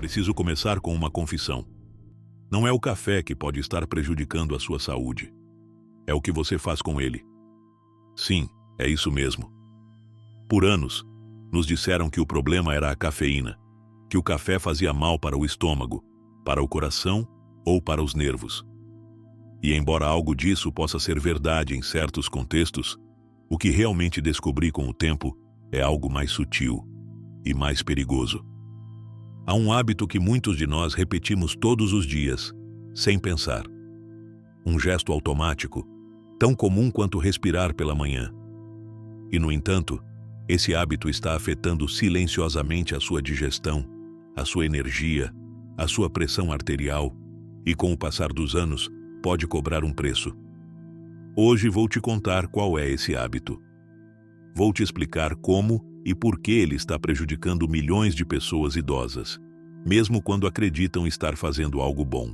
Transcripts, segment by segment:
preciso começar com uma confissão. Não é o café que pode estar prejudicando a sua saúde. É o que você faz com ele. Sim, é isso mesmo. Por anos, nos disseram que o problema era a cafeína, que o café fazia mal para o estômago, para o coração ou para os nervos. E embora algo disso possa ser verdade em certos contextos, o que realmente descobri com o tempo é algo mais sutil e mais perigoso. Há um hábito que muitos de nós repetimos todos os dias, sem pensar. Um gesto automático, tão comum quanto respirar pela manhã. E, no entanto, esse hábito está afetando silenciosamente a sua digestão, a sua energia, a sua pressão arterial e, com o passar dos anos, pode cobrar um preço. Hoje vou te contar qual é esse hábito. Vou te explicar como e por que ele está prejudicando milhões de pessoas idosas, mesmo quando acreditam estar fazendo algo bom.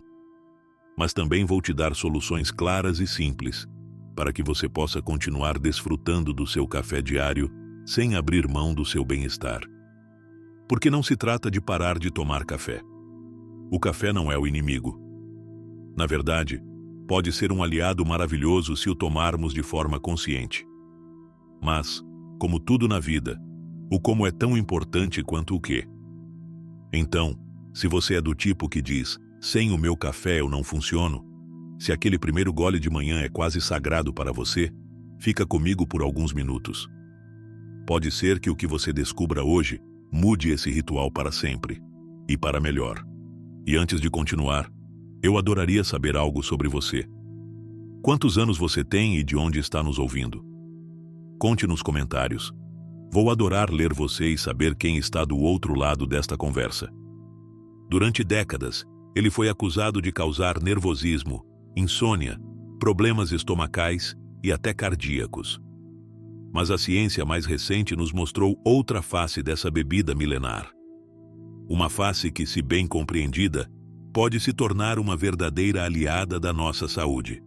Mas também vou te dar soluções claras e simples, para que você possa continuar desfrutando do seu café diário sem abrir mão do seu bem-estar. Porque não se trata de parar de tomar café. O café não é o inimigo. Na verdade, pode ser um aliado maravilhoso se o tomarmos de forma consciente. Mas, como tudo na vida, o como é tão importante quanto o que. Então, se você é do tipo que diz, sem o meu café eu não funciono, se aquele primeiro gole de manhã é quase sagrado para você, fica comigo por alguns minutos. Pode ser que o que você descubra hoje mude esse ritual para sempre, e para melhor. E antes de continuar, eu adoraria saber algo sobre você. Quantos anos você tem e de onde está nos ouvindo? Conte nos comentários. Vou adorar ler você e saber quem está do outro lado desta conversa. Durante décadas, ele foi acusado de causar nervosismo, insônia, problemas estomacais e até cardíacos. Mas a ciência mais recente nos mostrou outra face dessa bebida milenar. Uma face que, se bem compreendida, pode se tornar uma verdadeira aliada da nossa saúde.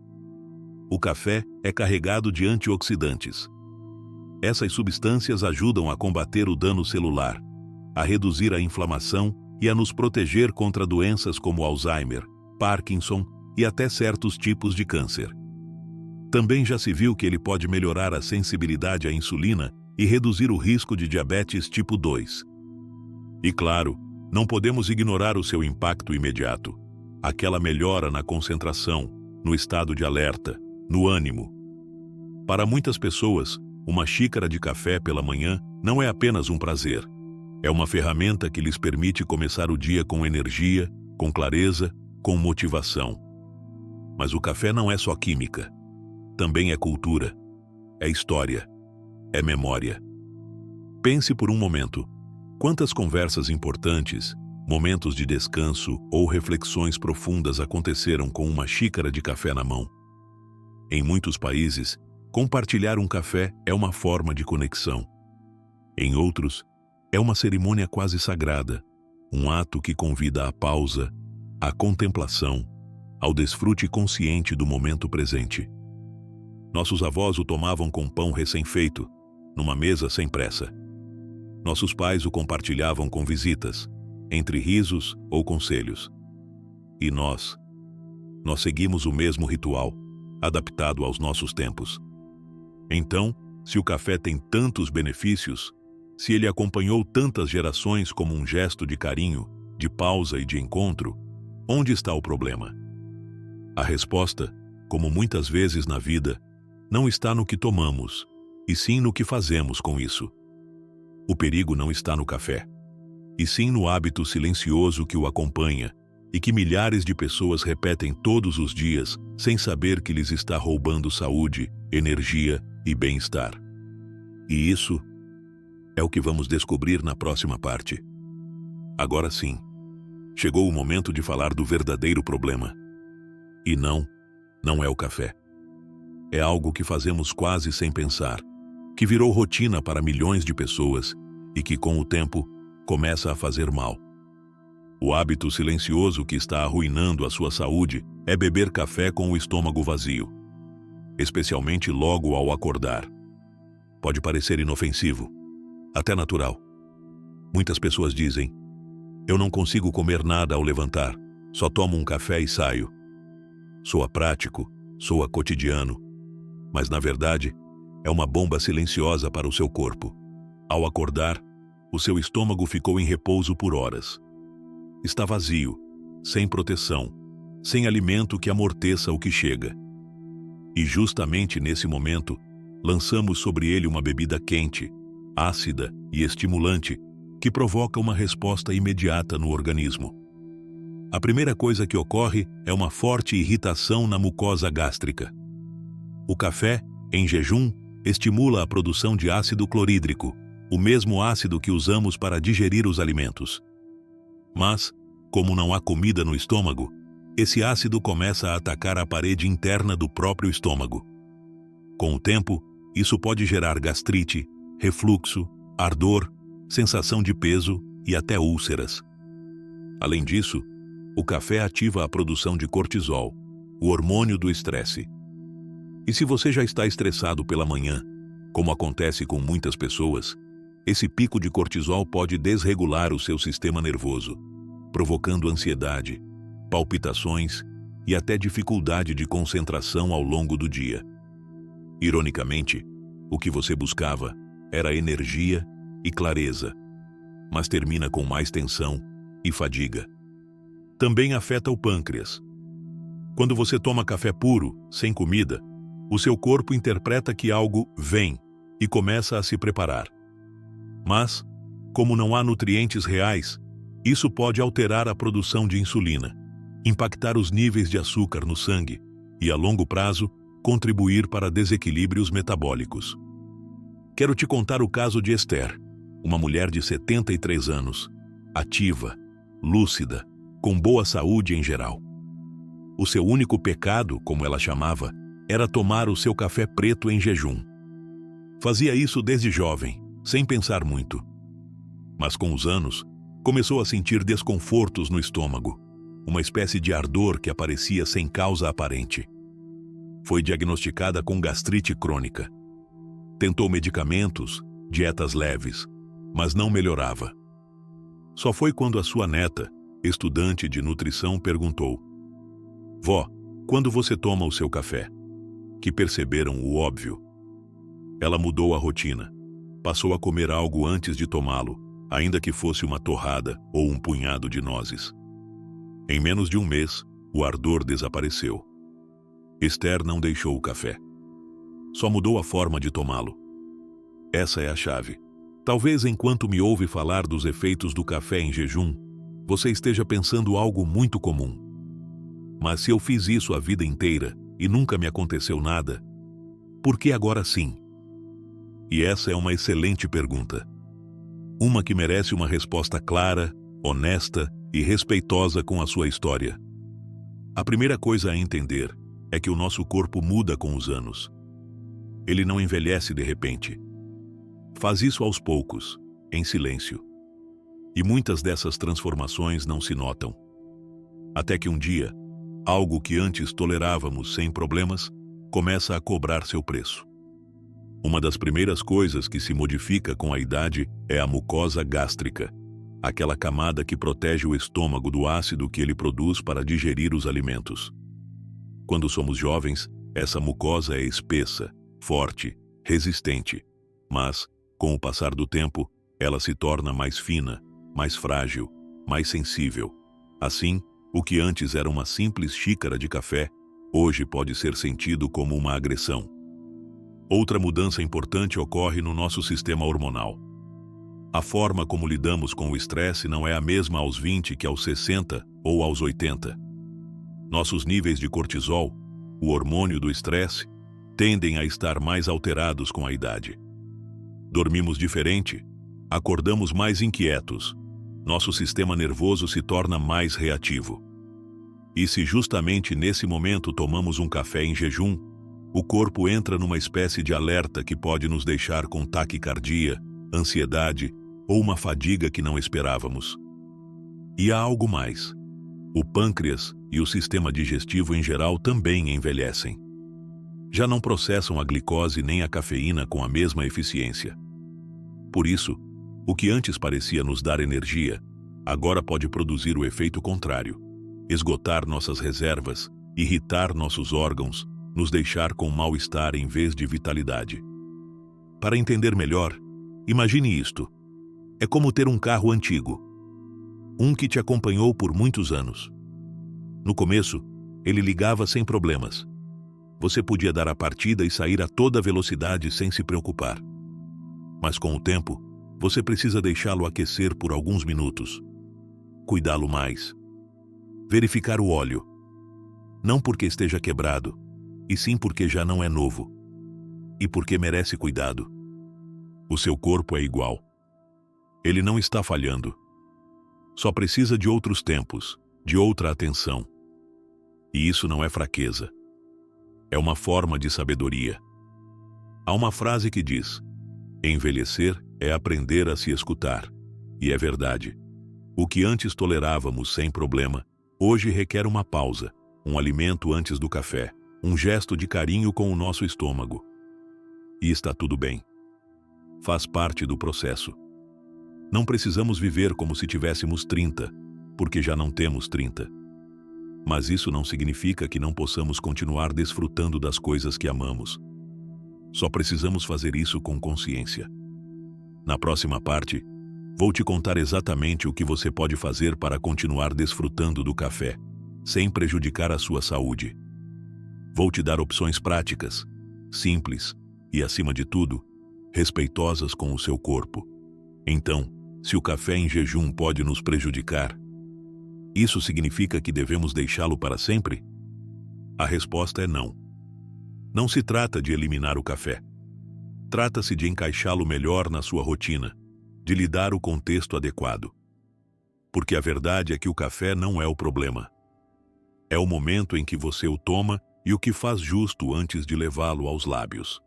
O café é carregado de antioxidantes. Essas substâncias ajudam a combater o dano celular, a reduzir a inflamação e a nos proteger contra doenças como Alzheimer, Parkinson e até certos tipos de câncer. Também já se viu que ele pode melhorar a sensibilidade à insulina e reduzir o risco de diabetes tipo 2. E claro, não podemos ignorar o seu impacto imediato, aquela melhora na concentração, no estado de alerta, no ânimo. Para muitas pessoas, uma xícara de café pela manhã não é apenas um prazer. É uma ferramenta que lhes permite começar o dia com energia, com clareza, com motivação. Mas o café não é só química. Também é cultura, é história, é memória. Pense por um momento, quantas conversas importantes, momentos de descanso ou reflexões profundas aconteceram com uma xícara de café na mão? Em muitos países, compartilhar um café é uma forma de conexão. Em outros, é uma cerimônia quase sagrada, um ato que convida à pausa, à contemplação, ao desfrute consciente do momento presente. Nossos avós o tomavam com pão recém-feito, numa mesa sem pressa. Nossos pais o compartilhavam com visitas, entre risos ou conselhos. E nós seguimos o mesmo ritual, adaptado aos nossos tempos. Então, se o café tem tantos benefícios, se ele acompanhou tantas gerações como um gesto de carinho, de pausa e de encontro, onde está o problema? A resposta, como muitas vezes na vida, não está no que tomamos, e sim no que fazemos com isso. O perigo não está no café, e sim no hábito silencioso que o acompanha e que milhares de pessoas repetem todos os dias sem saber que lhes está roubando saúde, energia e bem-estar. E isso é o que vamos descobrir na próxima parte. Agora sim, chegou o momento de falar do verdadeiro problema. E não é o café. É algo que fazemos quase sem pensar, que virou rotina para milhões de pessoas e que, com o tempo, começa a fazer mal. O hábito silencioso que está arruinando a sua saúde é beber café com o estômago vazio, especialmente logo ao acordar. Pode parecer inofensivo, até natural. Muitas pessoas dizem, Eu não consigo comer nada ao levantar, só tomo um café e saio. Soa prático, soa cotidiano, mas na verdade é uma bomba silenciosa para o seu corpo. Ao acordar, o seu estômago ficou em repouso por horas. Está vazio, sem proteção, sem alimento que amorteça o que chega. E justamente nesse momento, lançamos sobre ele uma bebida quente, ácida e estimulante, que provoca uma resposta imediata no organismo. A primeira coisa que ocorre é uma forte irritação na mucosa gástrica. O café, em jejum, estimula a produção de ácido clorídrico, o mesmo ácido que usamos para digerir os alimentos. Mas, como não há comida no estômago, esse ácido começa a atacar a parede interna do próprio estômago. Com o tempo, isso pode gerar gastrite, refluxo, ardor, sensação de peso e até úlceras. Além disso, o café ativa a produção de cortisol, o hormônio do estresse. E se você já está estressado pela manhã, como acontece com muitas pessoas, esse pico de cortisol pode desregular o seu sistema nervoso, provocando ansiedade, palpitações e até dificuldade de concentração ao longo do dia. Ironicamente, o que você buscava era energia e clareza, mas termina com mais tensão e fadiga. Também afeta o pâncreas. Quando você toma café puro, sem comida, o seu corpo interpreta que algo vem e começa a se preparar. Mas, como não há nutrientes reais, isso pode alterar a produção de insulina, impactar os níveis de açúcar no sangue e, a longo prazo, contribuir para desequilíbrios metabólicos. Quero te contar o caso de Esther, uma mulher de 73 anos, ativa, lúcida, com boa saúde em geral. O seu único pecado, como ela chamava, era tomar o seu café preto em jejum. Fazia isso desde jovem, sem pensar muito. Mas com os anos, começou a sentir desconfortos no estômago, uma espécie de ardor que aparecia sem causa aparente. Foi diagnosticada com gastrite crônica. Tentou medicamentos, dietas leves, mas não melhorava. Só foi quando a sua neta, estudante de nutrição, perguntou: "Vó, quando você toma o seu café?", que perceberam o óbvio. Ela mudou a rotina. Passou a comer algo antes de tomá-lo, ainda que fosse uma torrada ou um punhado de nozes. Em menos de um mês, o ardor desapareceu. Esther não deixou o café. Só mudou a forma de tomá-lo. Essa é a chave. Talvez enquanto me ouve falar dos efeitos do café em jejum, você esteja pensando algo muito comum. Mas se eu fiz isso a vida inteira e nunca me aconteceu nada, por que agora sim? E essa é uma excelente pergunta. Uma que merece uma resposta clara, honesta e respeitosa com a sua história. A primeira coisa a entender é que o nosso corpo muda com os anos. Ele não envelhece de repente. Faz isso aos poucos, em silêncio. E muitas dessas transformações não se notam. Até que um dia, algo que antes tolerávamos sem problemas, começa a cobrar seu preço. Uma das primeiras coisas que se modifica com a idade é a mucosa gástrica, aquela camada que protege o estômago do ácido que ele produz para digerir os alimentos. Quando somos jovens, essa mucosa é espessa, forte, resistente, mas, com o passar do tempo, ela se torna mais fina, mais frágil, mais sensível. Assim, o que antes era uma simples xícara de café, hoje pode ser sentido como uma agressão. Outra mudança importante ocorre no nosso sistema hormonal. A forma como lidamos com o estresse não é a mesma aos 20 que aos 60 ou aos 80. Nossos níveis de cortisol, o hormônio do estresse, tendem a estar mais alterados com a idade. Dormimos diferente, acordamos mais inquietos, nosso sistema nervoso se torna mais reativo. E se justamente nesse momento tomamos um café em jejum, o corpo entra numa espécie de alerta que pode nos deixar com taquicardia, ansiedade ou uma fadiga que não esperávamos. E há algo mais. O pâncreas e o sistema digestivo em geral também envelhecem. Já não processam a glicose nem a cafeína com a mesma eficiência. Por isso, o que antes parecia nos dar energia, agora pode produzir o efeito contrário, esgotar nossas reservas, irritar nossos órgãos, nos deixar com mal-estar em vez de vitalidade. Para entender melhor, imagine isto. É como ter um carro antigo, um que te acompanhou por muitos anos. No começo, ele ligava sem problemas. Você podia dar a partida e sair a toda velocidade sem se preocupar. Mas com o tempo, você precisa deixá-lo aquecer por alguns minutos, cuidá-lo mais, verificar o óleo, não porque esteja quebrado, e sim porque já não é novo, e porque merece cuidado. O seu corpo é igual. Ele não está falhando. Só precisa de outros tempos, de outra atenção. E isso não é fraqueza. É uma forma de sabedoria. Há uma frase que diz: envelhecer é aprender a se escutar. E é verdade. O que antes tolerávamos sem problema, hoje requer uma pausa, um alimento antes do café, um gesto de carinho com o nosso estômago. E está tudo bem. Faz parte do processo. Não precisamos viver como se tivéssemos 30, porque já não temos 30. Mas isso não significa que não possamos continuar desfrutando das coisas que amamos. Só precisamos fazer isso com consciência. Na próxima parte, vou te contar exatamente o que você pode fazer para continuar desfrutando do café, sem prejudicar a sua saúde. Vou te dar opções práticas, simples e, acima de tudo, respeitosas com o seu corpo. Então, se o café em jejum pode nos prejudicar, isso significa que devemos deixá-lo para sempre? A resposta é não. Não se trata de eliminar o café. Trata-se de encaixá-lo melhor na sua rotina, de lhe dar o contexto adequado. Porque a verdade é que o café não é o problema. É o momento em que você o toma e o que faz justo antes de levá-lo aos lábios.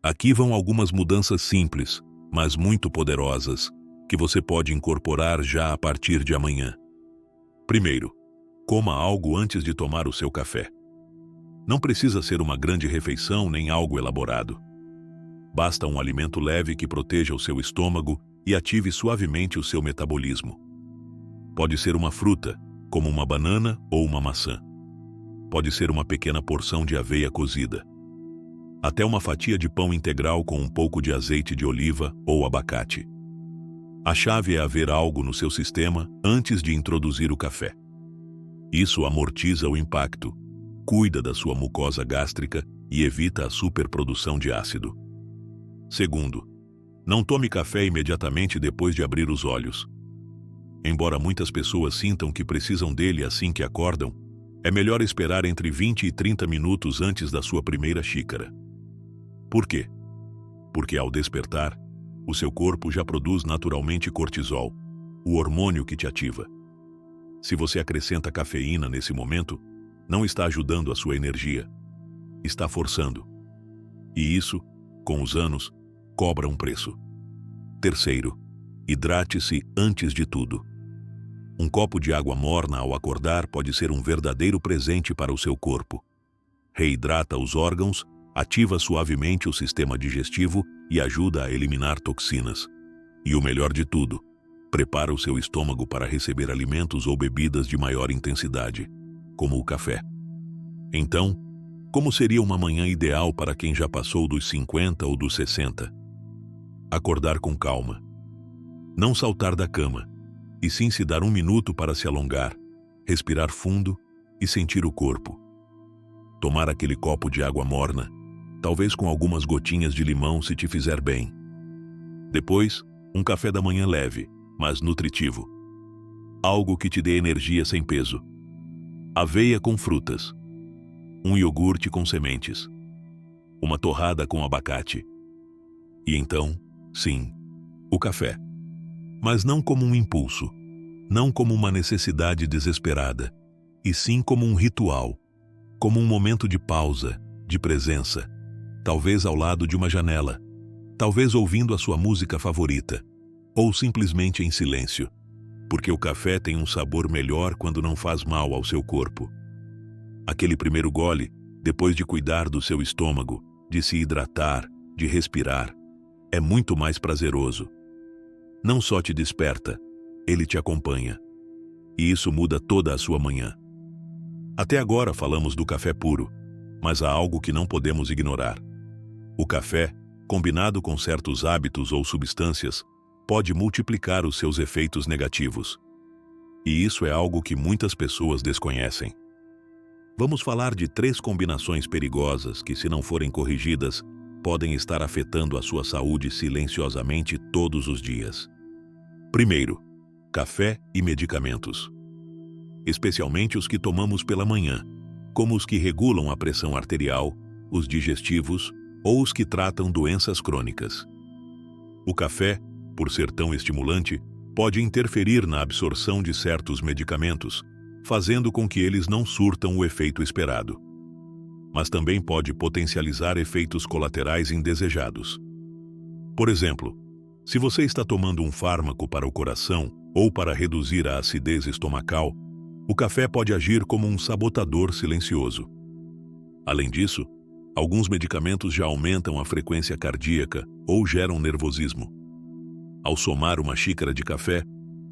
Aqui vão algumas mudanças simples, mas muito poderosas, que você pode incorporar já a partir de amanhã. Primeiro, coma algo antes de tomar o seu café. Não precisa ser uma grande refeição nem algo elaborado. Basta um alimento leve que proteja o seu estômago e ative suavemente o seu metabolismo. Pode ser uma fruta, como uma banana ou uma maçã. Pode ser uma pequena porção de aveia cozida. Até uma fatia de pão integral com um pouco de azeite de oliva ou abacate. A chave é haver algo no seu sistema antes de introduzir o café. Isso amortiza o impacto, cuida da sua mucosa gástrica e evita a superprodução de ácido. Segundo, não tome café imediatamente depois de abrir os olhos. Embora muitas pessoas sintam que precisam dele assim que acordam, é melhor esperar entre 20 e 30 minutos antes da sua primeira xícara. Por quê? Porque ao despertar, o seu corpo já produz naturalmente cortisol, o hormônio que te ativa. Se você acrescenta cafeína nesse momento, não está ajudando a sua energia, está forçando. E isso, com os anos, cobra um preço. Terceiro, hidrate-se antes de tudo. Um copo de água morna ao acordar pode ser um verdadeiro presente para o seu corpo. Reidrata os órgãos, ativa suavemente o sistema digestivo e ajuda a eliminar toxinas. E o melhor de tudo, prepara o seu estômago para receber alimentos ou bebidas de maior intensidade, como o café. Então, como seria uma manhã ideal para quem já passou dos 50 ou dos 60? Acordar com calma. Não saltar da cama, e sim se dar um minuto para se alongar, respirar fundo e sentir o corpo. Tomar aquele copo de água morna, talvez com algumas gotinhas de limão se te fizer bem. Depois, um café da manhã leve, mas nutritivo. Algo que te dê energia sem peso. Aveia com frutas. Um iogurte com sementes. Uma torrada com abacate. E então, sim, o café. Mas não como um impulso, não como uma necessidade desesperada, e sim como um ritual, como um momento de pausa, de presença, talvez ao lado de uma janela, talvez ouvindo a sua música favorita, ou simplesmente em silêncio, porque o café tem um sabor melhor quando não faz mal ao seu corpo. Aquele primeiro gole, depois de cuidar do seu estômago, de se hidratar, de respirar, é muito mais prazeroso. Não só te desperta, ele te acompanha. E isso muda toda a sua manhã. Até agora falamos do café puro, mas há algo que não podemos ignorar. O café, combinado com certos hábitos ou substâncias, pode multiplicar os seus efeitos negativos. E isso é algo que muitas pessoas desconhecem. Vamos falar de 3 combinações perigosas que, se não forem corrigidas, podem estar afetando a sua saúde silenciosamente todos os dias. Primeiro, café e medicamentos. Especialmente os que tomamos pela manhã, como os que regulam a pressão arterial, os digestivos ou os que tratam doenças crônicas. O café, por ser tão estimulante, pode interferir na absorção de certos medicamentos, fazendo com que eles não surtam o efeito esperado. Mas também pode potencializar efeitos colaterais indesejados. Por exemplo, se você está tomando um fármaco para o coração ou para reduzir a acidez estomacal, o café pode agir como um sabotador silencioso. Além disso, alguns medicamentos já aumentam a frequência cardíaca ou geram nervosismo. Ao somar uma xícara de café,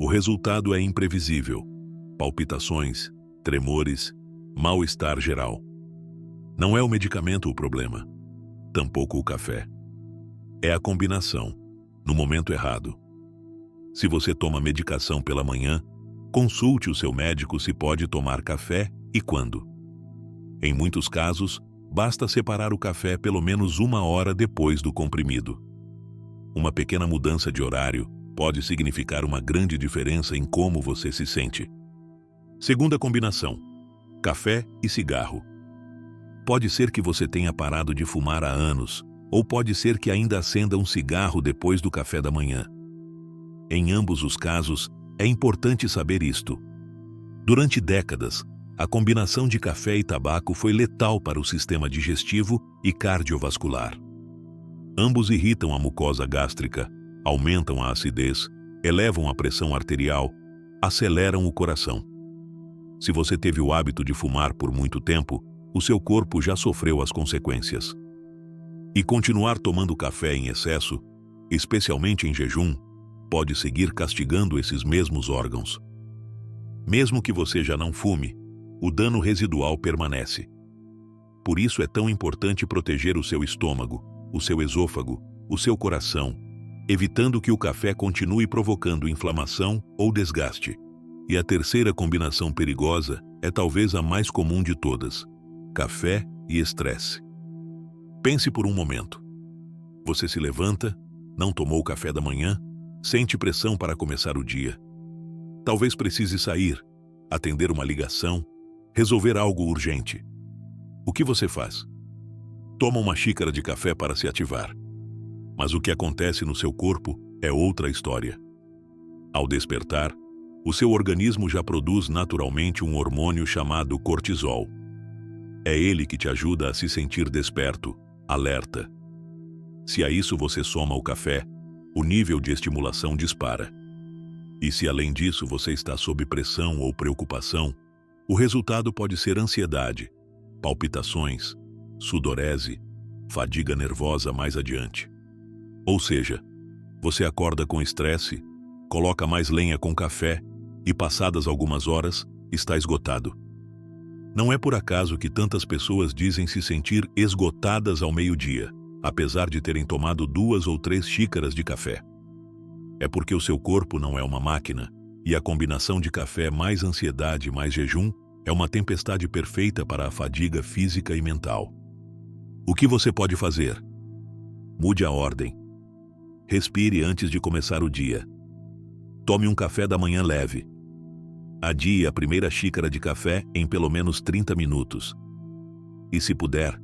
o resultado é imprevisível: palpitações, tremores, mal-estar geral. Não é o medicamento o problema, tampouco o café. É a combinação, no momento errado. Se você toma medicação pela manhã, consulte o seu médico se pode tomar café e quando. Em muitos casos, basta separar o café pelo menos 1 hora depois do comprimido. Uma pequena mudança de horário pode significar uma grande diferença em como você se sente. Segunda combinação: café e cigarro. Pode ser que você tenha parado de fumar há anos, ou pode ser que ainda acenda um cigarro depois do café da manhã. Em ambos os casos, é importante saber isto. Durante décadas, a combinação de café e tabaco foi letal para o sistema digestivo e cardiovascular. Ambos irritam a mucosa gástrica, aumentam a acidez, elevam a pressão arterial, aceleram o coração. Se você teve o hábito de fumar por muito tempo, o seu corpo já sofreu as consequências. E continuar tomando café em excesso, especialmente em jejum, pode seguir castigando esses mesmos órgãos. Mesmo que você já não fume, o dano residual permanece. Por isso é tão importante proteger o seu estômago, o seu esôfago, o seu coração, evitando que o café continue provocando inflamação ou desgaste. E a terceira combinação perigosa é talvez a mais comum de todas: café e estresse. Pense por um momento. Você se levanta, não tomou o café da manhã, sente pressão para começar o dia. Talvez precise sair, atender uma ligação, resolver algo urgente. O que você faz? Toma uma xícara de café para se ativar. Mas o que acontece no seu corpo é outra história. Ao despertar, o seu organismo já produz naturalmente um hormônio chamado cortisol. É ele que te ajuda a se sentir desperto, alerta. Se a isso você soma o café, o nível de estimulação dispara. E se além disso você está sob pressão ou preocupação, o resultado pode ser ansiedade, palpitações, sudorese, fadiga nervosa mais adiante. Ou seja, você acorda com estresse, coloca mais lenha com café e, passadas algumas horas, está esgotado. Não é por acaso que tantas pessoas dizem se sentir esgotadas ao meio-dia, apesar de terem tomado 2 ou 3 xícaras de café. É porque o seu corpo não é uma máquina, e a combinação de café mais ansiedade mais jejum é uma tempestade perfeita para a fadiga física e mental. O que você pode fazer? Mude a ordem. Respire antes de começar o dia. Tome um café da manhã leve. Adie a primeira xícara de café em pelo menos 30 minutos. E se puder,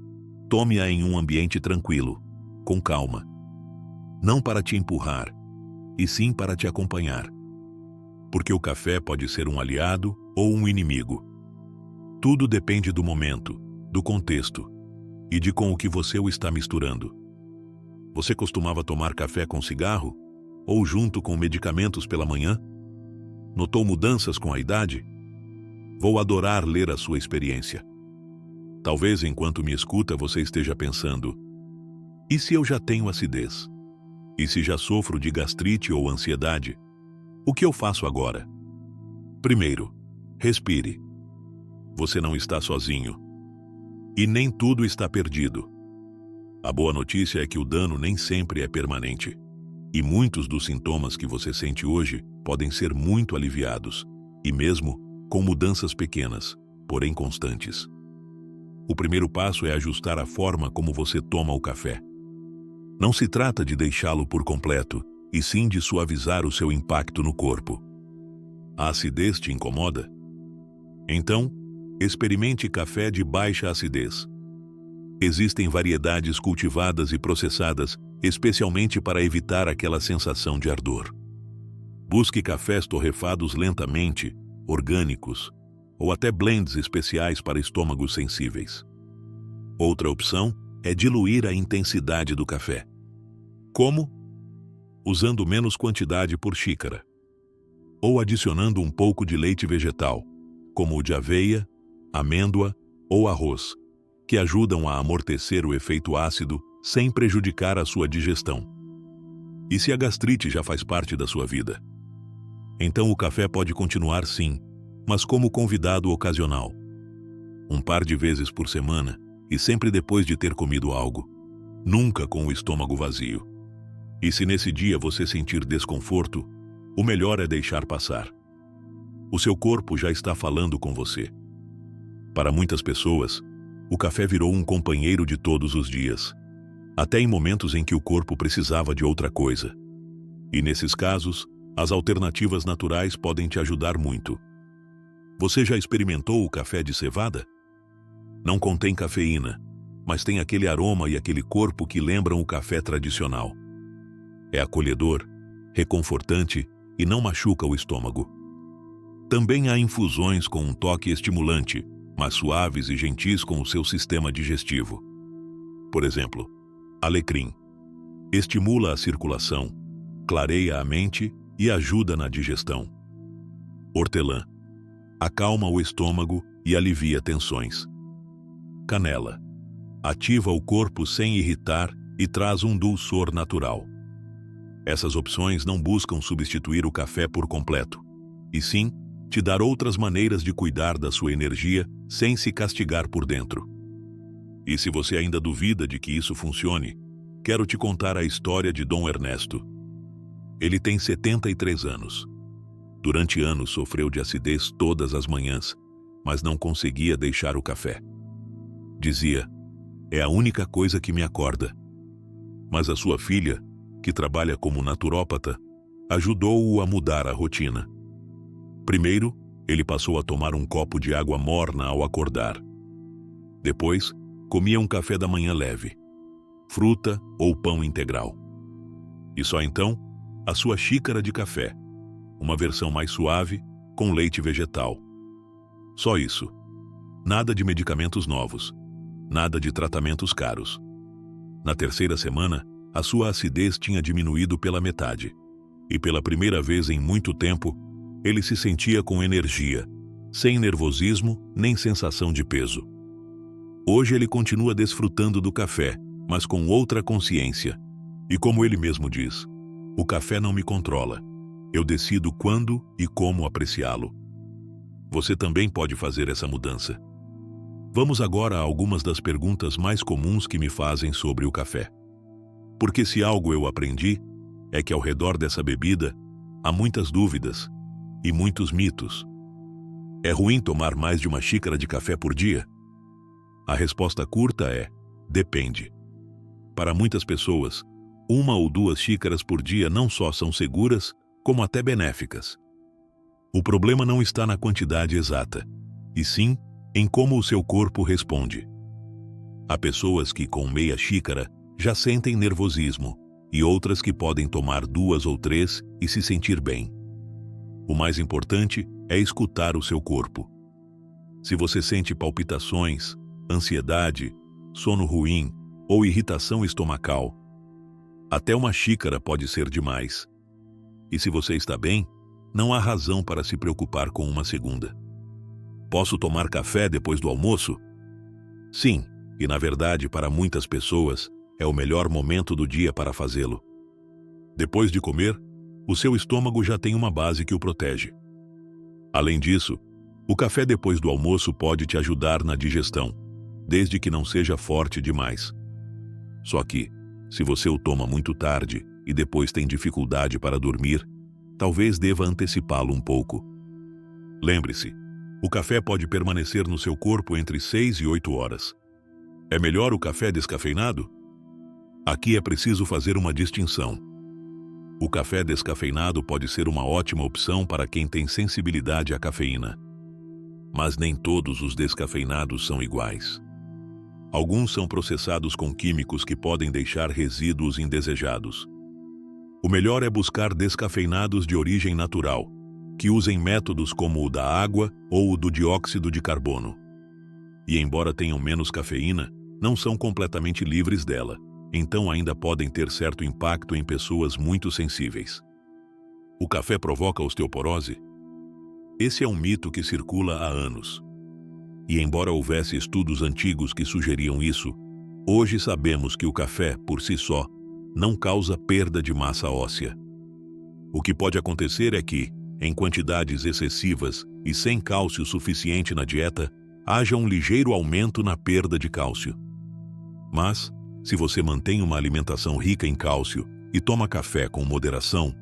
tome-a em um ambiente tranquilo, com calma. Não para te empurrar, e sim para te acompanhar. Porque o café pode ser um aliado ou um inimigo. Tudo depende do momento, do contexto e de com o que você o está misturando. Você costumava tomar café com cigarro? Ou junto com medicamentos pela manhã? Notou mudanças com a idade? Vou adorar ler a sua experiência. Talvez enquanto me escuta você esteja pensando: e se eu já tenho acidez? E se já sofro de gastrite ou ansiedade? O que eu faço agora? Primeiro, respire. Você não está sozinho. E nem tudo está perdido. A boa notícia é que o dano nem sempre é permanente. E muitos dos sintomas que você sente hoje podem ser muito aliviados, e mesmo com mudanças pequenas, porém constantes. O primeiro passo é ajustar a forma como você toma o café. Não se trata de deixá-lo por completo, e sim de suavizar o seu impacto no corpo. A acidez te incomoda? Então, experimente café de baixa acidez. Existem variedades cultivadas e processadas especialmente para evitar aquela sensação de ardor. Busque cafés torrefados lentamente, orgânicos, ou até blends especiais para estômagos sensíveis. Outra opção é diluir a intensidade do café. Como? Usando menos quantidade por xícara, ou adicionando um pouco de leite vegetal, como o de aveia, amêndoa ou arroz, que ajudam a amortecer o efeito ácido sem prejudicar a sua digestão. E se a gastrite já faz parte da sua vida? Então o café pode continuar sim, mas como convidado ocasional. Um par de vezes por semana e sempre depois de ter comido algo. Nunca com o estômago vazio. E se nesse dia você sentir desconforto, o melhor é deixar passar. O seu corpo já está falando com você. Para muitas pessoas, o café virou um companheiro de todos os dias, até em momentos em que o corpo precisava de outra coisa. E nesses casos, as alternativas naturais podem te ajudar muito. Você já experimentou o café de cevada? Não contém cafeína, mas tem aquele aroma e aquele corpo que lembram o café tradicional. É acolhedor, reconfortante e não machuca o estômago. Também há infusões com um toque estimulante, mas suaves e gentis com o seu sistema digestivo. Por exemplo, alecrim. Estimula a circulação, clareia a mente e ajuda na digestão. Hortelã. Acalma o estômago e alivia tensões. Canela. Ativa o corpo sem irritar e traz um dulçor natural. Essas opções não buscam substituir o café por completo, e sim te dar outras maneiras de cuidar da sua energia sem se castigar por dentro. E se você ainda duvida de que isso funcione, quero te contar a história de Dom Ernesto. Ele tem 73 anos. Durante anos sofreu de acidez todas as manhãs, mas não conseguia deixar o café. Dizia, é a única coisa que me acorda. Mas a sua filha, que trabalha como naturópata, ajudou-o a mudar a rotina. Primeiro, ele passou a tomar um copo de água morna ao acordar. Depois, comia um café da manhã leve, fruta ou pão integral. E só então, a sua xícara de café, uma versão mais suave, com leite vegetal. Só isso. Nada de medicamentos novos, nada de tratamentos caros. Na terceira semana, a sua acidez tinha diminuído pela metade. E pela primeira vez em muito tempo, ele se sentia com energia, sem nervosismo nem sensação de peso. Hoje ele continua desfrutando do café, mas com outra consciência. E como ele mesmo diz, o café não me controla. Eu decido quando e como apreciá-lo. Você também pode fazer essa mudança. Vamos agora a algumas das perguntas mais comuns que me fazem sobre o café. Porque se algo eu aprendi, é que ao redor dessa bebida há muitas dúvidas e muitos mitos. É ruim tomar mais de uma xícara de café por dia? A resposta curta é: depende. Para muitas pessoas, 1 ou 2 xícaras por dia não só são seguras, como até benéficas. O problema não está na quantidade exata, e sim em como o seu corpo responde. Há pessoas que com meia xícara já sentem nervosismo, e outras que podem tomar 2 ou 3 e se sentir bem. O mais importante é escutar o seu corpo. Se você sente palpitações, ansiedade, sono ruim ou irritação estomacal, até uma xícara pode ser demais. E se você está bem, não há razão para se preocupar com uma segunda. Posso tomar café depois do almoço? Sim, e na verdade para muitas pessoas é o melhor momento do dia para fazê-lo. Depois de comer, o seu estômago já tem uma base que o protege. Além disso, o café depois do almoço pode te ajudar na digestão, desde que não seja forte demais. Só que, se você o toma muito tarde e depois tem dificuldade para dormir, talvez deva antecipá-lo um pouco. Lembre-se, o café pode permanecer no seu corpo entre 6 e 8 horas. É melhor o café descafeinado? Aqui é preciso fazer uma distinção. O café descafeinado pode ser uma ótima opção para quem tem sensibilidade à cafeína. Mas nem todos os descafeinados são iguais. Alguns são processados com químicos que podem deixar resíduos indesejados. O melhor é buscar descafeinados de origem natural, que usem métodos como o da água ou o do dióxido de carbono. E embora tenham menos cafeína, não são completamente livres dela, então ainda podem ter certo impacto em pessoas muito sensíveis. O café provoca osteoporose? Esse é um mito que circula há anos. E embora houvesse estudos antigos que sugeriam isso, hoje sabemos que o café, por si só, não causa perda de massa óssea. O que pode acontecer é que, em quantidades excessivas e sem cálcio suficiente na dieta, haja um ligeiro aumento na perda de cálcio. Mas, se você mantém uma alimentação rica em cálcio e toma café com moderação,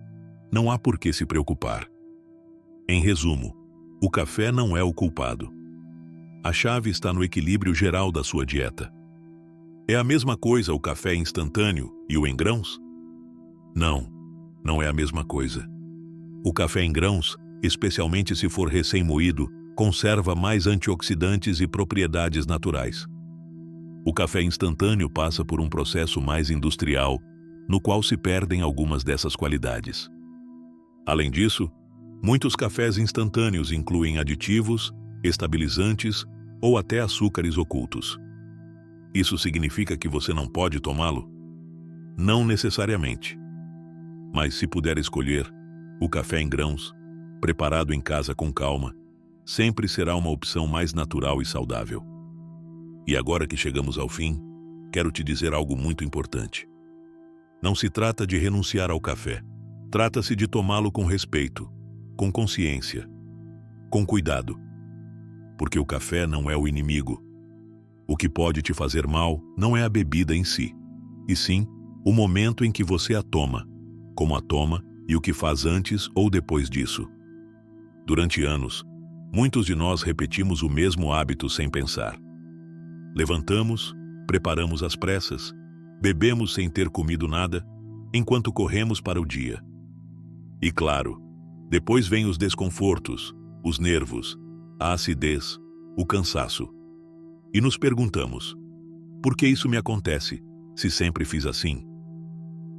não há por que se preocupar. Em resumo, o café não é o culpado. A chave está no equilíbrio geral da sua dieta. É a mesma coisa o café instantâneo e o em grãos? Não, não é a mesma coisa. O café em grãos, especialmente se for recém-moído, conserva mais antioxidantes e propriedades naturais. O café instantâneo passa por um processo mais industrial, no qual se perdem algumas dessas qualidades. Além disso, muitos cafés instantâneos incluem aditivos, estabilizantes ou até açúcares ocultos. Isso significa que você não pode tomá-lo? Não necessariamente. Mas se puder escolher, o café em grãos, preparado em casa com calma, sempre será uma opção mais natural e saudável. E agora que chegamos ao fim, quero te dizer algo muito importante. Não se trata de renunciar ao café. Trata-se de tomá-lo com respeito, com consciência, com cuidado. Porque o café não é o inimigo. O que pode te fazer mal não é a bebida em si, e sim o momento em que você a toma, como a toma e o que faz antes ou depois disso. Durante anos, muitos de nós repetimos o mesmo hábito sem pensar. Levantamos, preparamos às pressas, bebemos sem ter comido nada, enquanto corremos para o dia. E claro, depois vêm os desconfortos, os nervos, a acidez, o cansaço. E nos perguntamos, por que isso me acontece, se sempre fiz assim?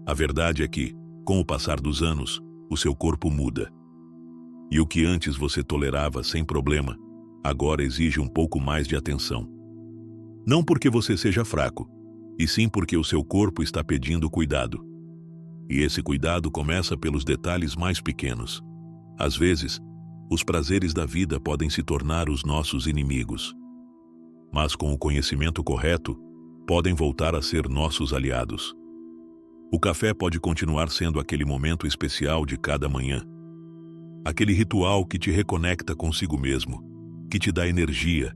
A verdade é que, com o passar dos anos, o seu corpo muda. E o que antes você tolerava sem problema, agora exige um pouco mais de atenção. Não porque você seja fraco, e sim porque o seu corpo está pedindo cuidado. E esse cuidado começa pelos detalhes mais pequenos. Às vezes, os prazeres da vida podem se tornar os nossos inimigos. Mas com o conhecimento correto, podem voltar a ser nossos aliados. O café pode continuar sendo aquele momento especial de cada manhã. Aquele ritual que te reconecta consigo mesmo, que te dá energia,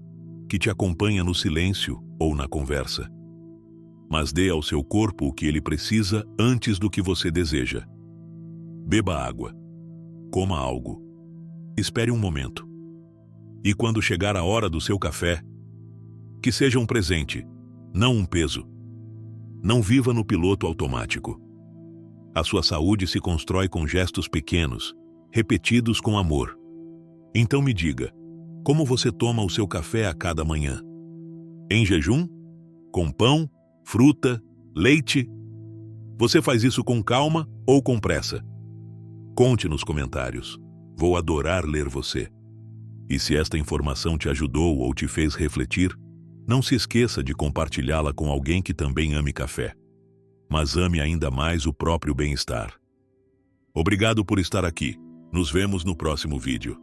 que te acompanha no silêncio ou na conversa. Mas dê ao seu corpo o que ele precisa antes do que você deseja. Beba água. Coma algo. Espere um momento. E quando chegar a hora do seu café, que seja um presente, não um peso. Não viva no piloto automático. A sua saúde se constrói com gestos pequenos, repetidos com amor. Então me diga, como você toma o seu café a cada manhã? Em jejum? Com pão, fruta, leite? Você faz isso com calma ou com pressa? Conte nos comentários. Vou adorar ler você. E se esta informação te ajudou ou te fez refletir, não se esqueça de compartilhá-la com alguém que também ame café. Mas ame ainda mais o próprio bem-estar. Obrigado por estar aqui. Nos vemos no próximo vídeo.